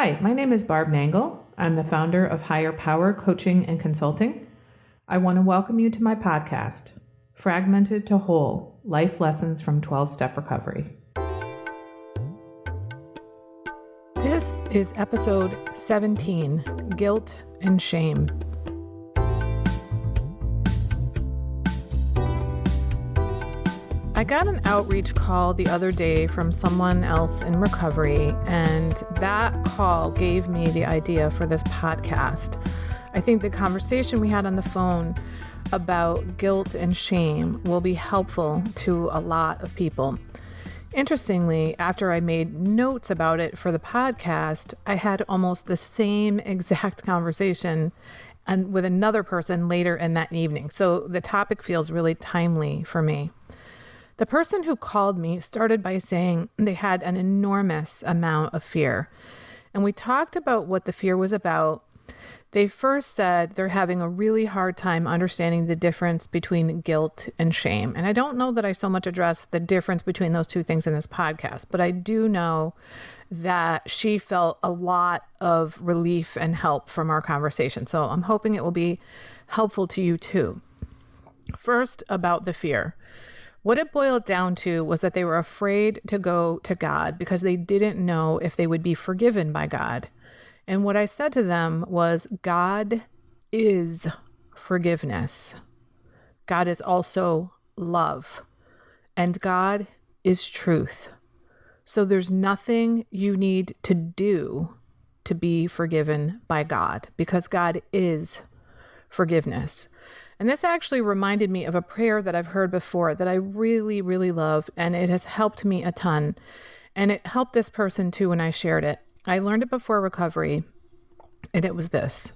Hi, my name is Barb Nangle. I'm the founder of Higher Power Coaching and Consulting. I want to welcome you to my podcast, Fragmented to Whole, Life Lessons from 12-Step Recovery. This is episode 17, Guilt and Shame. I got an outreach call the other day from someone else in recovery, and that call gave me the idea for this podcast. I think the conversation we had on the phone about guilt and shame will be helpful to a lot of people. Interestingly, after I made notes about it for the podcast, I had almost the same exact conversation and with another person later in that evening. So the topic feels really timely for me. The person who called me started by saying they had an enormous amount of fear. And we talked about what the fear was about. They first said they're having a really hard time understanding the difference between guilt and shame. And I don't know that I so much address the difference between those two things in this podcast, but I do know that she felt a lot of relief and help from our conversation. So I'm hoping it will be helpful to you too. First, about the fear. What it boiled down to was that they were afraid to go to God because they didn't know if they would be forgiven by God. And what I said to them was, God is forgiveness. God is also love. And God is truth. So there's nothing you need to do to be forgiven by God because God is forgiveness. And this actually reminded me of a prayer that I've heard before that I really, really love, and it has helped me a ton. And it helped this person too when I shared it. I learned it before recovery, and it was this.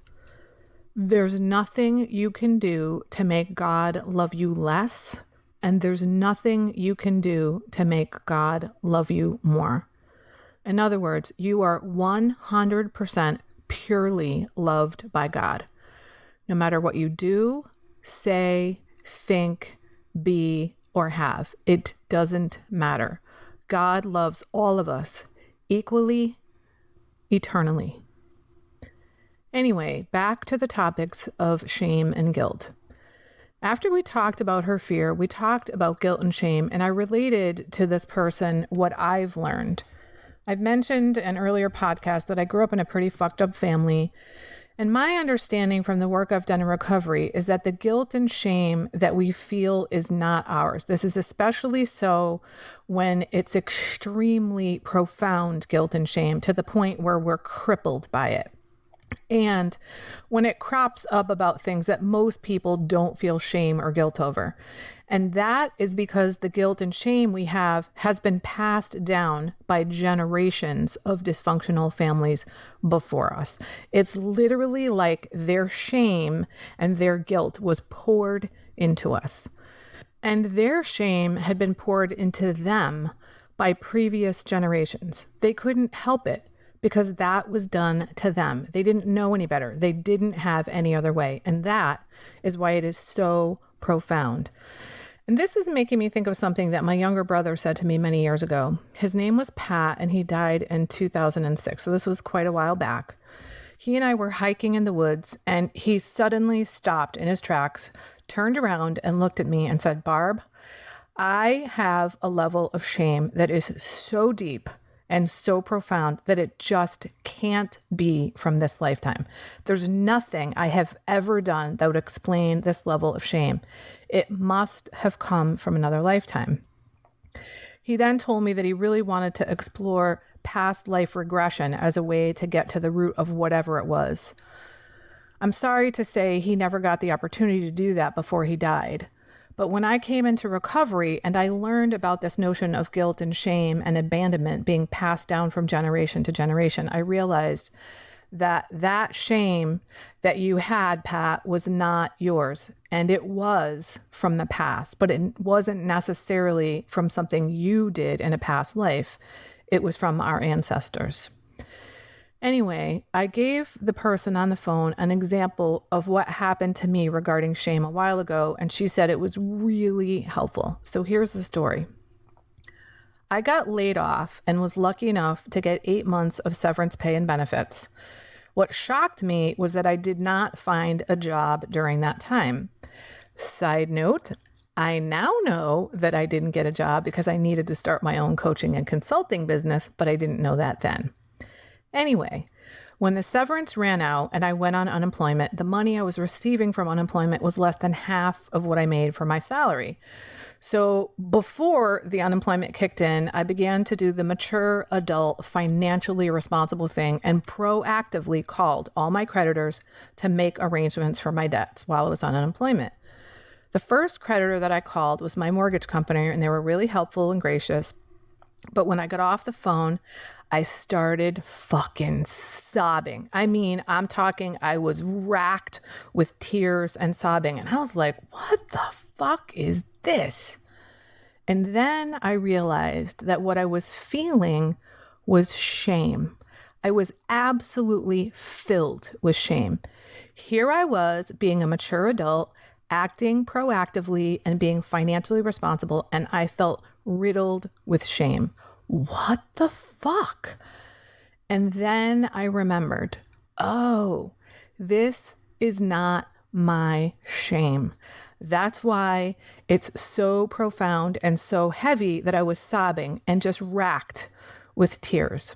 There's nothing you can do to make God love you less, and there's nothing you can do to make God love you more. In other words, you are 100% purely loved by God. No matter what you do, say, think, be, or have. It doesn't matter. God loves all of us equally, eternally. Anyway, back to the topics of shame and guilt. After we talked about her fear, we talked about guilt and shame, and I related to this person what I've learned. I've mentioned in earlier podcasts that I grew up in a pretty fucked up family. And my understanding from the work I've done in recovery is that the guilt and shame that we feel is not ours. This is especially so when it's extremely profound guilt and shame to the point where we're crippled by it. And when it crops up about things that most people don't feel shame or guilt over. And that is because the guilt and shame we have has been passed down by generations of dysfunctional families before us. It's literally like their shame and their guilt was poured into us. And their shame had been poured into them by previous generations. They couldn't help it because that was done to them. They didn't know any better. They didn't have any other way. And that is why it is so profound. And this is making me think of something that my younger brother said to me many years ago. His name was Pat, and he died in 2006. So this was quite a while back. He and I were hiking in the woods, and he suddenly stopped in his tracks, turned around and looked at me and said, Barb, I have a level of shame that is so deep and so profound that it just can't be from this lifetime. There's nothing I have ever done that would explain this level of shame. It must have come from another lifetime. He then told me that he really wanted to explore past life regression as a way to get to the root of whatever it was. I'm sorry to say he never got the opportunity to do that before he died. But when I came into recovery and I learned about this notion of guilt and shame and abandonment being passed down from generation to generation, I realized that that shame that you had, Pat, was not yours. And it was from the past, but it wasn't necessarily from something you did in a past life. It was from our ancestors. Anyway, I gave the person on the phone an example of what happened to me regarding shame a while ago, and she said it was really helpful. So here's the story. I got laid off and was lucky enough to get 8 months of severance pay and benefits. What shocked me was that I did not find a job during that time. Side note, I now know that I didn't get a job because I needed to start my own coaching and consulting business, but I didn't know that then. Anyway, when the severance ran out and I went on unemployment, the money I was receiving from unemployment was less than half of what I made for my salary. So before the unemployment kicked in, I began to do the mature, adult, financially responsible thing and proactively called all my creditors to make arrangements for my debts while I was on unemployment. The first creditor that I called was my mortgage company, and they were really helpful and gracious. But when I got off the phone, I started fucking sobbing. I mean, I'm talking, I was racked with tears and sobbing. And I was like, what the fuck is this? And then I realized that what I was feeling was shame. I was absolutely filled with shame. Here I was being a mature adult, acting proactively and being financially responsible, and I felt riddled with shame. What the fuck? And then I remembered, oh, this is not my shame. That's why it's so profound and so heavy that I was sobbing and just racked with tears.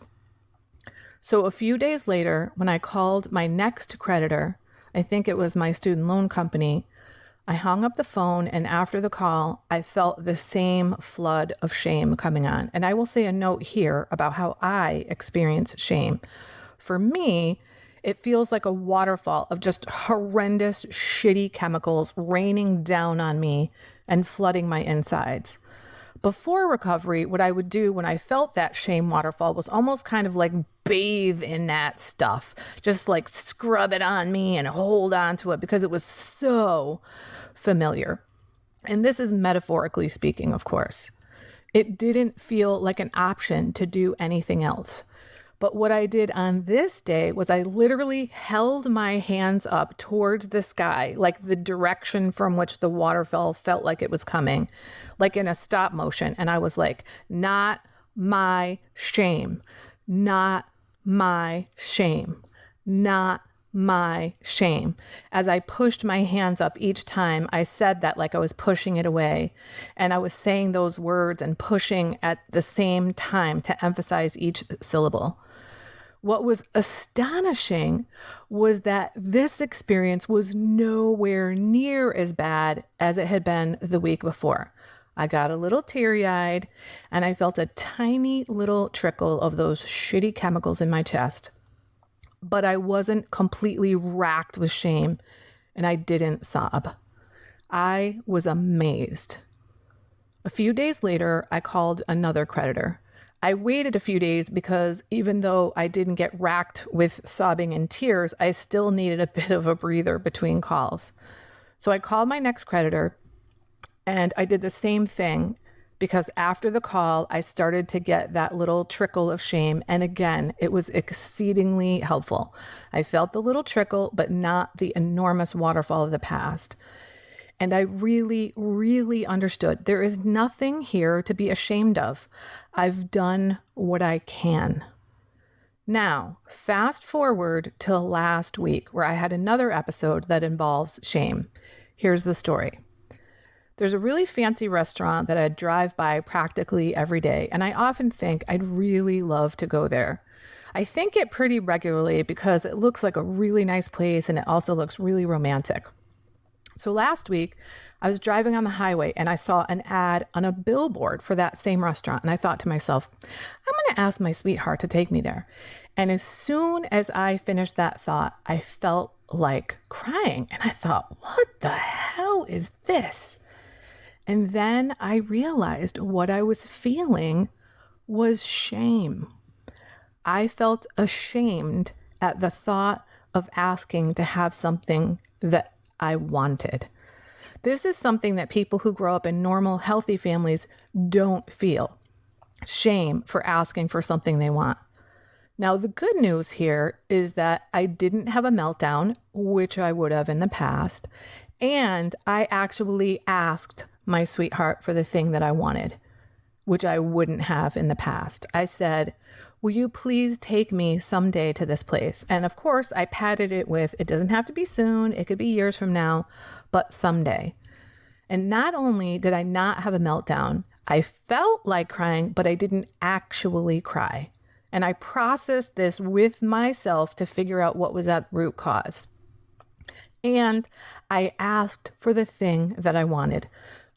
So a few days later, when I called my next creditor, I think it was my student loan company, I hung up the phone, and after the call, I felt the same flood of shame coming on. And I will say a note here about how I experience shame. For me, it feels like a waterfall of just horrendous, shitty chemicals raining down on me and flooding my insides. Before recovery, what I would do when I felt that shame waterfall was almost kind of like bathe in that stuff, just like scrub it on me and hold on to it because it was so familiar. And this is metaphorically speaking, of course. It didn't feel like an option to do anything else. But what I did on this day was I literally held my hands up towards the sky, like the direction from which the waterfall felt like it was coming, like in a stop motion. And I was like, not my shame, not my shame, not my shame. As I pushed my hands up each time, I said that like I was pushing it away. And I was saying those words and pushing at the same time to emphasize each syllable. What was astonishing was that this experience was nowhere near as bad as it had been the week before. I got a little teary-eyed and I felt a tiny little trickle of those shitty chemicals in my chest. But I wasn't completely racked with shame and I didn't sob. I was amazed. A few days later, I called another creditor. I waited a few days because even though I didn't get racked with sobbing and tears, I still needed a bit of a breather between calls. So I called my next creditor and I did the same thing because after the call, I started to get that little trickle of shame. And again, it was exceedingly helpful. I felt the little trickle, but not the enormous waterfall of the past. And I really, really understood there is nothing here to be ashamed of. I've done what I can. Now, fast forward to last week where I had another episode that involves shame. Here's the story. There's a really fancy restaurant that I drive by practically every day, and I often think I'd really love to go there. I think it pretty regularly because it looks like a really nice place and it also looks really romantic. So last week, I was driving on the highway and I saw an ad on a billboard for that same restaurant. And I thought to myself, I'm going to ask my sweetheart to take me there. And as soon as I finished that thought, I felt like crying. And I thought, what the hell is this? And then I realized what I was feeling was shame. I felt ashamed at the thought of asking to have something that I wanted. This is something that people who grow up in normal, healthy families don't feel. Shame for asking for something they want. Now, the good news here is that I didn't have a meltdown, which I would have in the past, and I actually asked my sweetheart for the thing that I wanted. which I wouldn't have in the past. I said, will you please take me someday to this place? And of course, I padded it with, it doesn't have to be soon, it could be years from now, but someday. And not only did I not have a meltdown, I felt like crying, but I didn't actually cry. And I processed this with myself to figure out what was at root cause. And I asked for the thing that I wanted.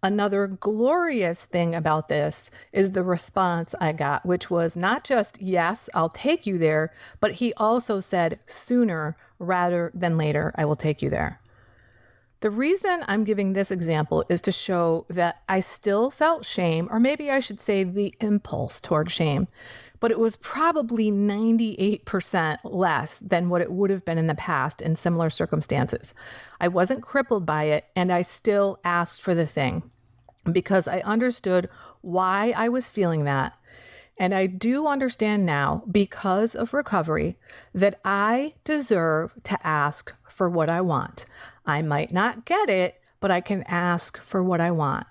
Another glorious thing about this is the response I got, which was not just, yes, I'll take you there, but he also said, sooner rather than later, I will take you there. The reason I'm giving this example is to show that I still felt shame, or maybe I should say the impulse toward shame, but it was probably 98% less than what it would have been in the past in similar circumstances. I wasn't crippled by it, and I still asked for the thing because I understood why I was feeling that. And I do understand now, because of recovery, that I deserve to ask for what I want. I might not get it, but I can ask for what I want.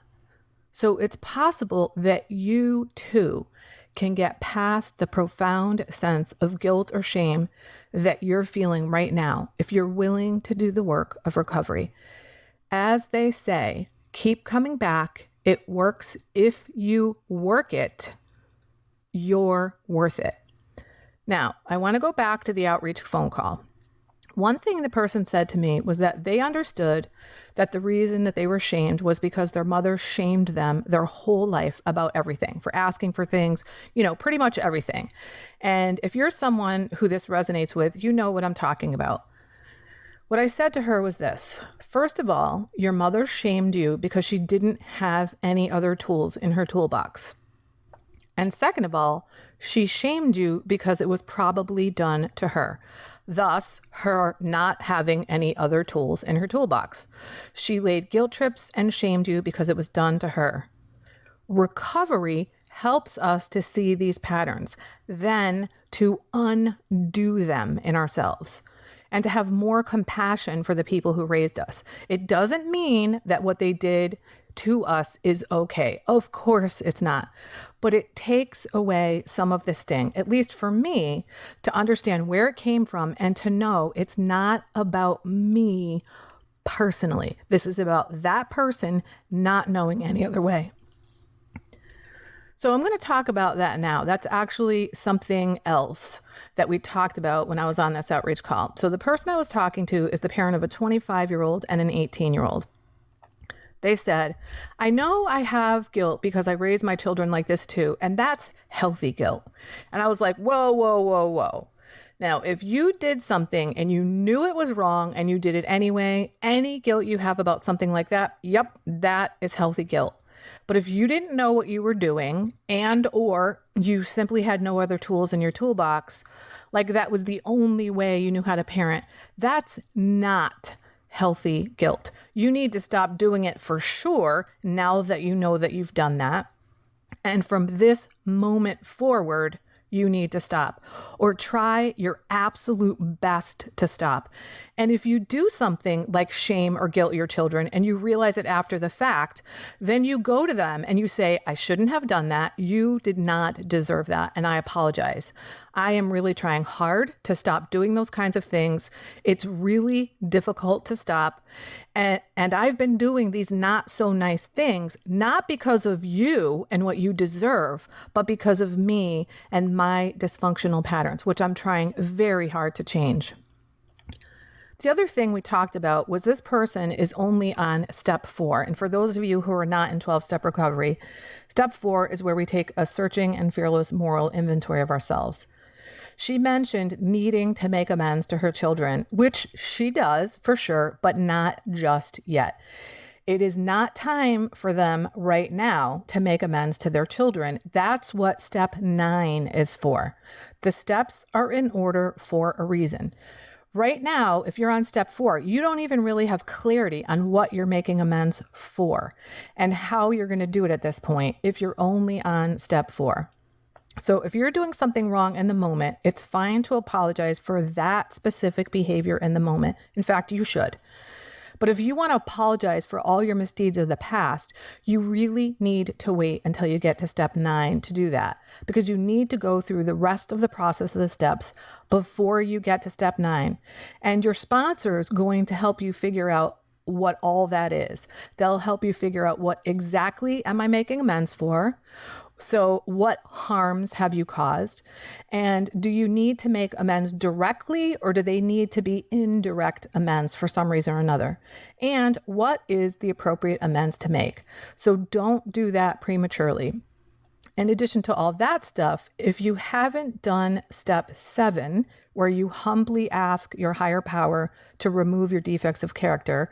So it's possible that you too can get past the profound sense of guilt or shame that you're feeling right now if you're willing to do the work of recovery. As they say, keep coming back. It works if you work it. You're worth it. Now, I want to go back to the outreach phone call. One thing the person said to me was that they understood that the reason that they were shamed was because their mother shamed them their whole life about everything, for asking for things, pretty much everything. And if you're someone who this resonates with, you know what I'm talking about. What I said to her was this. First of all, your mother shamed you because she didn't have any other tools in her toolbox. And second of all, she shamed you because it was probably done to her. Thus, her not having any other tools in her toolbox. She laid guilt trips and shamed you because it was done to her. Recovery helps us to see these patterns, then to undo them in ourselves, and to have more compassion for the people who raised us. It doesn't mean that what they did to us is okay. Of course it's not. But it takes away some of the sting, at least for me, to understand where it came from and to know it's not about me personally. This is about that person not knowing any other way. So I'm going to talk about that now. That's actually something else that we talked about when I was on this outreach call. So the person I was talking to is the parent of a 25-year-old and an 18-year-old. They said, I know I have guilt because I raised my children like this too, and that's healthy guilt. And I was like, whoa, whoa, whoa, whoa. Now, if you did something and you knew it was wrong and you did it anyway, any guilt you have about something like that, yep, that is healthy guilt. But if you didn't know what you were doing or you simply had no other tools in your toolbox, like that was the only way you knew how to parent, that's not healthy guilt. You need to stop doing it for sure now that you know that you've done that. And from this moment forward, you need to stop, or try your absolute best to stop. And if you do something like shame or guilt your children and you realize it after the fact, then you go to them and you say, I shouldn't have done that. You did not deserve that. And I apologize. I am really trying hard to stop doing those kinds of things. It's really difficult to stop. And I've been doing these not so nice things, not because of you and what you deserve, but because of me and my dysfunctional patterns, which I'm trying very hard to change. The other thing we talked about was this person is only on step 4. And for those of you who are not in 12-step recovery, step 4 is where we take a searching and fearless moral inventory of ourselves. She mentioned needing to make amends to her children, which she does for sure, but not just yet. It is not time for them right now to make amends to their children. That's what step 9 is for. The steps are in order for a reason. Right now, if you're on step 4, you don't even really have clarity on what you're making amends for and how you're going to do it at this point if you're only on step 4. So if you're doing something wrong in the moment, it's fine to apologize for that specific behavior in the moment. In fact, you should. But if you want to apologize for all your misdeeds of the past, you really need to wait until you get to step 9 to do that, because you need to go through the rest of the process of the steps before you get to step 9. And your sponsor is going to help you figure out what all that is. They'll help you figure out what exactly am I making amends for? So what harms have you caused? And do you need to make amends directly, or do they need to be indirect amends for some reason or another? And what is the appropriate amends to make? So don't do that prematurely. In addition to all that stuff, if you haven't done step 7, where you humbly ask your higher power to remove your defects of character,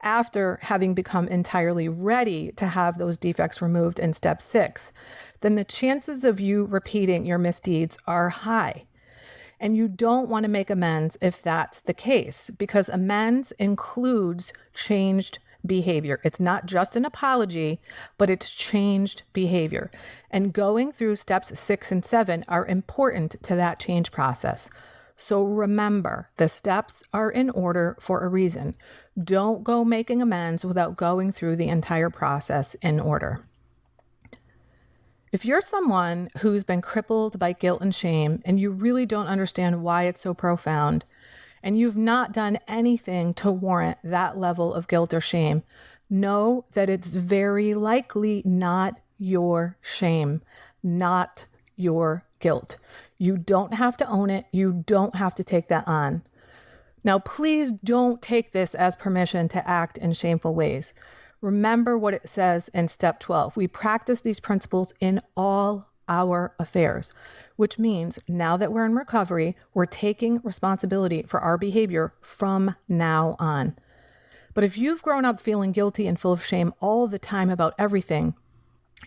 after having become entirely ready to have those defects removed in step 6, then the chances of you repeating your misdeeds are high. And you don't want to make amends if that's the case, because amends includes changed behavior. It's not just an apology, but it's changed behavior. And going through steps 6 and 7 are important to that change process. So remember, the steps are in order for a reason. Don't go making amends without going through the entire process in order. If you're someone who's been crippled by guilt and shame, and you really don't understand why it's so profound, and you've not done anything to warrant that level of guilt or shame, know that it's very likely not your shame, not your guilt. You don't have to own it. You don't have to take that on. Now, please don't take this as permission to act in shameful ways. Remember what it says in step 12. We practice these principles in all our affairs, which means now that we're in recovery, we're taking responsibility for our behavior from now on. But if you've grown up feeling guilty and full of shame all the time about everything,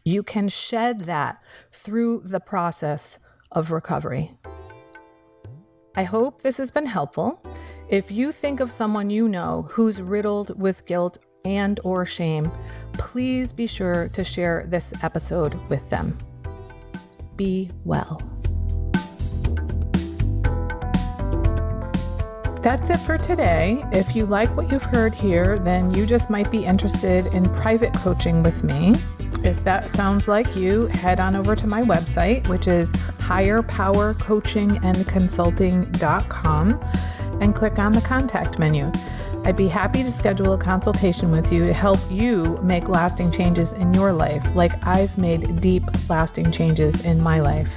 you can shed that through the process of recovery. I hope this has been helpful. If you think of someone you know who's riddled with guilt and or shame, please be sure to share this episode with them. Be well. That's it for today. If you like what you've heard here, then you just might be interested in private coaching with me. If that sounds like you, head on over to my website, which is higherpowercoachingandconsulting.com, and click on the contact menu. I'd be happy to schedule a consultation with you to help you make lasting changes in your life, like I've made deep, lasting changes in my life.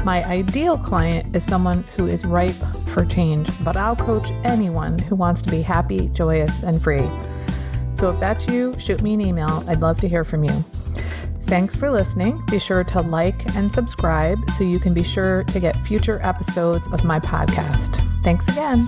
My ideal client is someone who is ripe for change, but I'll coach anyone who wants to be happy, joyous, and free. So if that's you, shoot me an email. I'd love to hear from you. Thanks for listening. Be sure to like and subscribe so you can be sure to get future episodes of my podcast. Thanks again.